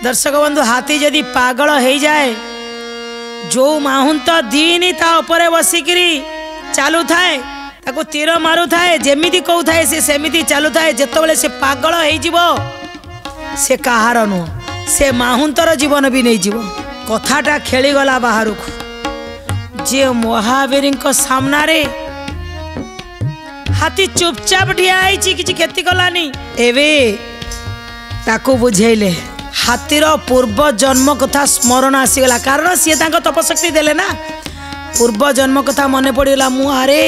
दर्शक बंधु हाथी जदि पागल हो जाए जो माहुंत दिन ता उपरे बसिकी चलू थाए ताको तीर मारू थाए जेमिति कहू थाए से सेमिति चलू थाए जेतबेले से पागल हो से कहार नुह से माहुंतर जीवन भी नहीं जीव कथाटा खेली गला बाहर को जे महावीर सामना रे हाथी चुपचाप ठिया किसी क्षति कलानी एवे ताको बुझेले हाथीर पूर्व जन्म कथा स्मरण आसीगला कारण सी तपशक्ति देले ना पूर्व जन्म कथा मन पड़गला मु आरे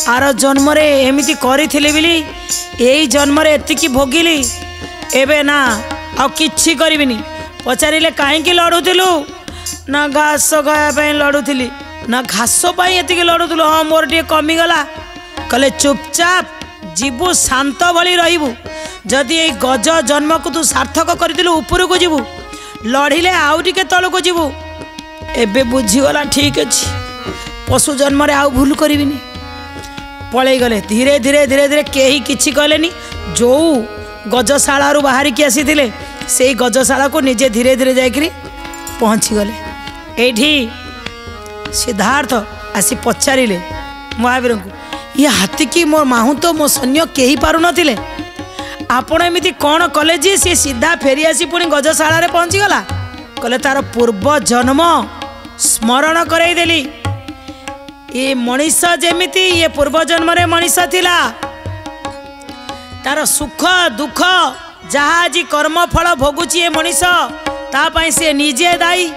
आर जन्म रे एमिति करिथिले बिली एई जन्म रे एतिकी भोगिली एबे ना आ किछि करिबिनी पचारिले काहेकि लड़ुथिलु ना घास खाया पई लड़ुथिली ना घास पई एतिकी लड़ुथिलु हां मोर टे कमी गला कले चुपचाप जीवु शांत भली रहिबु जदि ये गज जन्म को तू सार्थक करिथिलु ऊपर को जीवु लड़िले आउ टिके तल को जीवु एबे बुझीगला ठीक अछि पशु जन्म रे आउ भूल करिबिनी पळै गले धीरे धीरे धीरे धीरे केही किछि कहलेनी जो गजशाला रु बाहर की आसीथिले से गजशाला को निजे धीरे धीरे जाइकरी पहुँची गले एठी सिद्धार्थ आसी पचारिले महावीर को ये हाथी की मोर माहू तो मो सैन्य कही पारु नथिले आपण एमिति कौन कले जी सी सीधा फेरी आसी पुणी गजशाला रे पहुँची गला कले तार पूर्व जन्म स्मरण करई देली ये मनीष जेमिति ये पूर्व जन्म रे मनीष थिला तार सुख दुख जहा जी कर्म फल भोगुची ये मनीष ता पई से निजे दाई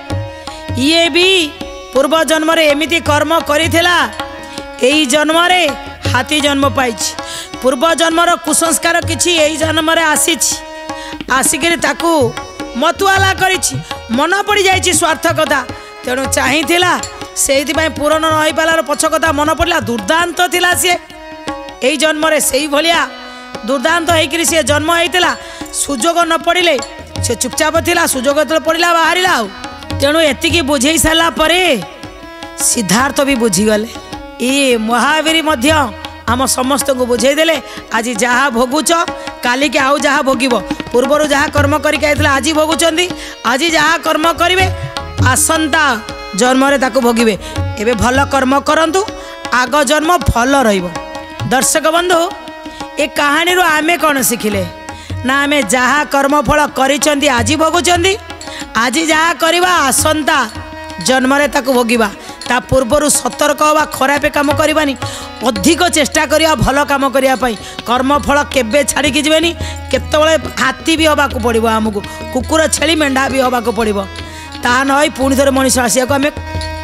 ये भी पूर्व जन्म रे एमिति कर्म करिथिला एई जन्म रे हाथी जन्म पाइछि पूर्व जन्मर कुसंस्कार किछि एई जन्म रे आसिक ताकू मतुआला करिछि मन पड़ी जाइछि स्वार्थ कथा तेणु चाहिथिला सेइथिबाई पूरण नई पालार पछ कथा मन पड़ला दुर्दांत थिला से एई जन्म रे सेई भलिया दुर्दांत हेकरी से जन्म हेइतिला सुजोग न पड़िले से चुपचाप थिला सुजोग तो पड़िला बाहरिला तेणु एतिकी बुझेई साला परे सिद्धार्थ भी बुझीगले ये महावीर मध्य आम समस्त को बुझे देले आज जहाँ भोगुच काली के आउ जहाँ भोगिब पूर्वर जहाँ कर्म करके आज भोगुचंदी आज जहाँ कर्म करिवे आसंता जन्म रे ताको भोगिबे एबे भल कर्म करंतु आग जन्म फल रहिबो। दर्शक बंधु ए कहानी रो आमे कौन शिखिले ना आमे जहाँ कर्म फल करिचंदी आज भोगुचंदी आज जहाँ करवा आसंता जन्म रे ताको भोगिबा ता पूर्वर सतर्क हवा खराब काम करवानी अधिक चेष्टा करिया भल काम करने कर्म फल केबे छाड़ी जीवेनी केतबेले हाथी भी हवा पड़ो आमको कुकुर छेली मेंढा भी हवा पड़ो ता नई पुणी थे मनीष आसिया आम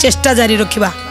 चेष्टा जारी रखिबा।